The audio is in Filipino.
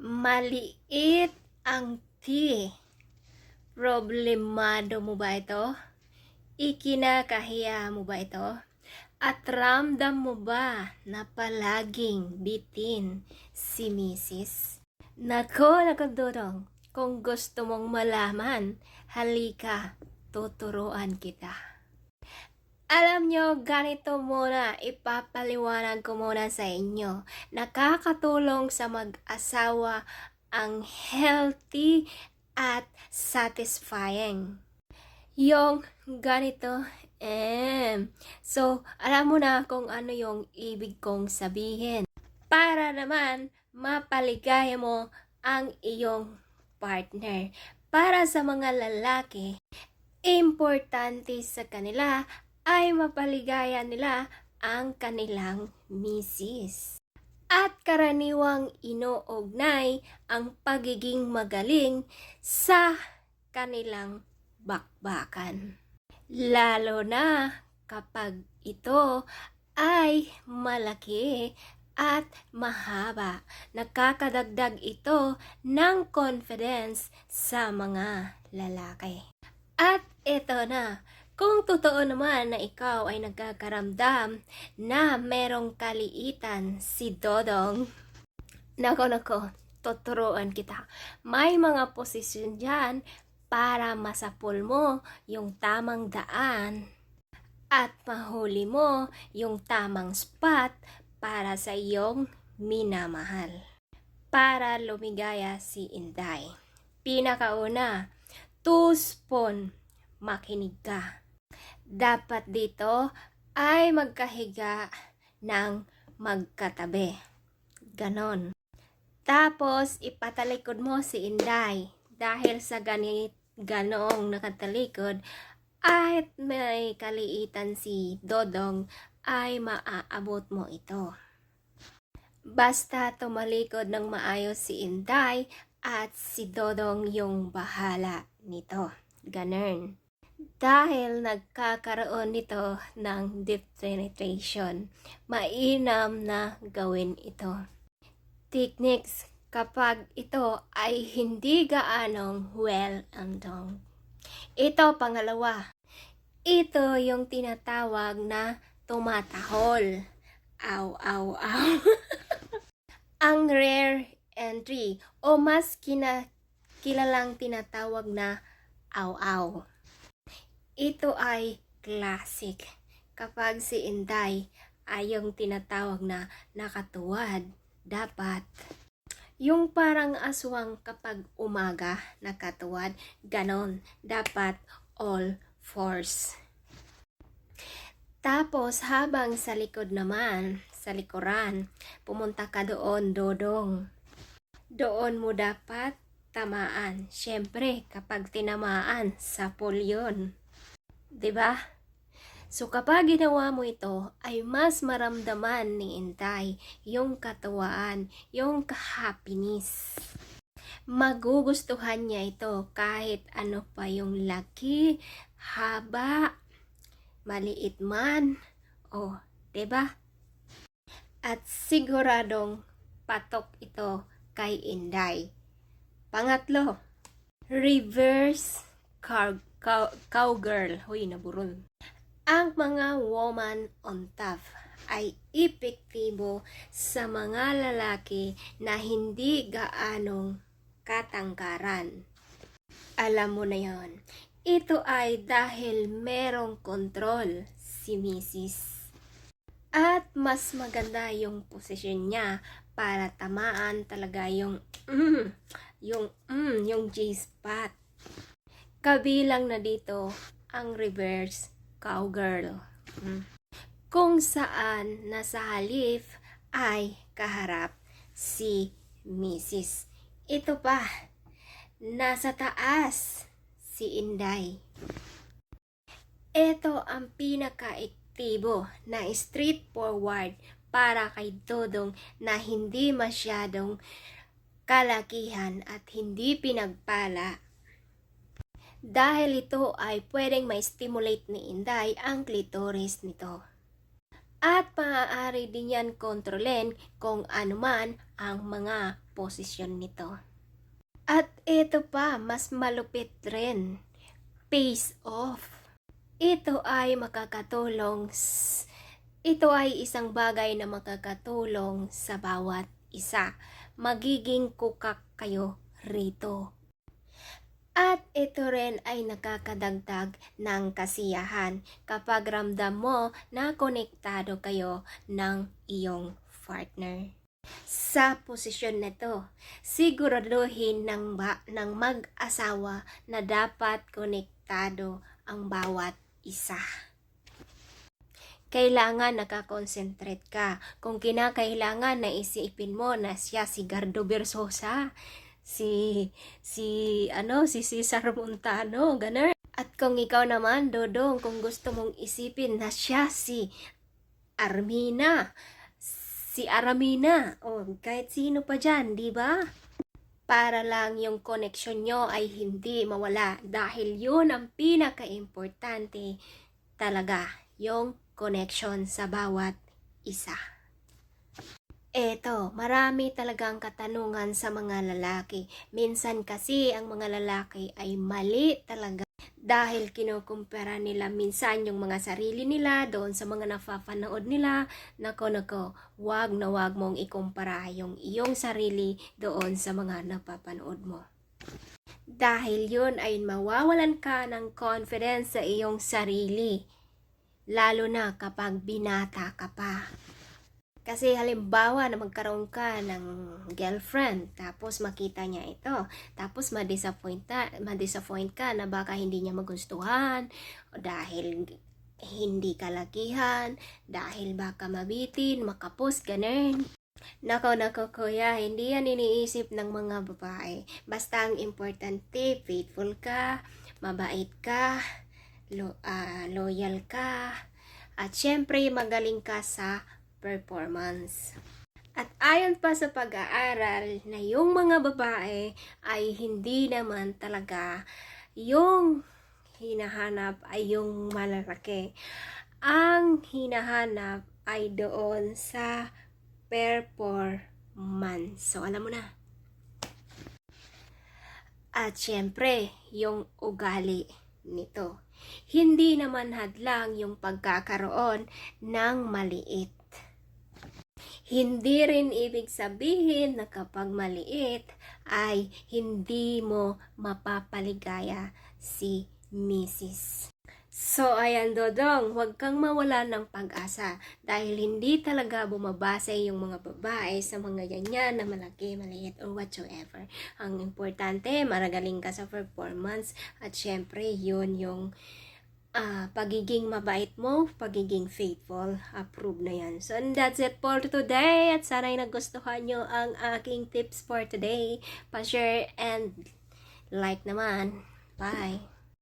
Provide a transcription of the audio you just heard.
Maliit ang T. Problemado mo ba ito? Ikinakahiya mo ba ito? At ramdam mo ba na palaging bitin si Mrs.? Nako, nakadodong. Kung gusto mong malaman, halika, tuturuan kita. Alam nyo, ganito muna, ipapaliwanag ko muna sa inyo. Nakakatulong sa mag-asawa ang healthy at satisfying. Yung ganito, So, alam mo na kung ano yung ibig kong sabihin. Para naman, mapaligaya mo ang iyong partner. Para sa mga lalaki, importante sa kanila ay mapaligaya nila ang kanilang misis. At karaniwang inuugnay ang pagiging magaling sa kanilang bakbakan. Lalo na kapag ito ay malaki at mahaba. Nakakadagdag ito ng confidence sa mga lalaki. At ito na, kung totoo naman na ikaw ay nagkakaramdam na merong kaliitan si Dodong, nako, tuturuan kita. May mga posisyon dyan para masapul mo yung tamang daan at mahuli mo yung tamang spot para sa iyong minamahal. Para lumigaya si Inday. Pinakauna, 2 spoon, makinig ka. Dapat dito ay magkahiga ng magkatabi. Ganon. Tapos, ipatalikod mo si Inday. Dahil sa ganoong nakatalikod, at may kaliitan si Dodong, ay maaabot mo ito. Basta tumalikod ng maayos si Inday at si Dodong yung bahala nito. Ganun. Dahil nagkakaroon nito ng deep penetration, mainam na gawin ito. Techniques kapag ito ay hindi gaanong well and done. Ito pangalawa. Ito yung tinatawag na tumatahol. Aw, aw, aw. Ang rare entry o mas kilalang tinatawag na aw-aw. Ito ay classic. Kapag si Inday ay yung tinatawag na nakatuwad, dapat yung parang aswang kapag umaga nakatuwad, ganon. Dapat all fours. Tapos habang sa likod naman, sa likuran, pumunta ka doon, Dodong. Doon mo dapat tamaan. Siyempre, kapag tinamaan, sapul yun. Diba? So kapag ginawa mo ito, ay mas maramdaman ni Inday yung katuwaan, yung happiness. Magugustuhan niya ito kahit ano pa yung laki, haba, maliit man. Oh, diba? At siguradong patok ito kay Inday. Pangatlo, reverse cowgirl. Huy, naburol. Ang mga woman on top ay epektibo sa mga lalaki na hindi gaanong katangkaran. Alam mo na yon. Ito ay dahil merong kontrol si Mrs. At mas maganda yung posisyon niya para tamaan talaga yung G-spot. Kabilang na dito ang reverse cowgirl. Kung saan nasa halip ay kaharap si Mrs. Ito pa, nasa taas si Inday. Ito ang pinaka-aktibo na straightforward para kay Dodong na hindi masyadong kalakihan at hindi pinagpala. Dahil ito ay pwedeng ma-stimulate ni Inday ang clitoris nito. At maaari din yan kontrolin kung anuman ang mga posisyon nito. At ito pa, mas malupit rin, face off. Ito ay isang bagay na makakatulong sa bawat isa. Magiging kukak kayo rito. At ito rin ay nakakadagdag ng kasiyahan kapag ramdam mo na konektado kayo ng iyong partner. Sa posisyon na to, siguraduhin ng mag-asawa na dapat konektado ang bawat isa. Kailangan nakakonsentrate ka. Kung kinakailangan na isipin mo na siya si Gardo Versosa, si Cesar Montano, ganun. At kung ikaw naman, Dodong, kung gusto mong isipin na siya si Aramina, o kahit sino pa dyan, di ba? Para lang yung connection nyo ay hindi mawala dahil yun ang pinaka-importante talaga, yung connection sa bawat isa. Eto, marami talagang katanungan sa mga lalaki. Minsan kasi ang mga lalaki ay mali talaga dahil kinukumpara nila minsan yung mga sarili nila doon sa mga napapanood nila. Nako, wag na wag mong ikumpara yung iyong sarili doon sa mga napapanood mo. Dahil yun ay mawawalan ka ng confidence sa iyong sarili. Lalo na kapag binata ka pa. Kasi halimbawa na magkaroon ka ng girlfriend, tapos makita niya ito, tapos ma-disappoint ka na baka hindi niya magustuhan, dahil hindi kalakihan, dahil baka mabitin, makapos, ganun. Nako kuya, hindi yan iniisip ng mga babae. Basta ang importante, faithful ka, mabait ka, loyal ka, at syempre magaling ka sa performance. At ayon pa sa pag-aaral na yung mga babae ay hindi naman talaga yung hinahanap ay yung malalaki. Ang hinahanap ay doon sa performance. So alam mo na. At syempre, yung ugali nito. Hindi naman hadlang yung pagkakaroon ng maliit. Hindi rin ibig sabihin na kapag maliit ay hindi mo mapapaligaya si Mrs. So ayan Dodong, huwag kang mawala ng pag-asa dahil hindi talaga bumabase yung mga babae sa mga ganyan na malaki, maliit or whatsoever. Ang importante, maragaling ka sa performance at syempre yun yung pagiging mabait mo, pagiging faithful, approve na yan. So, and that's it for today. At sana'y nagustuhan nyo ang aking tips for today. Pa-share and like naman. Bye!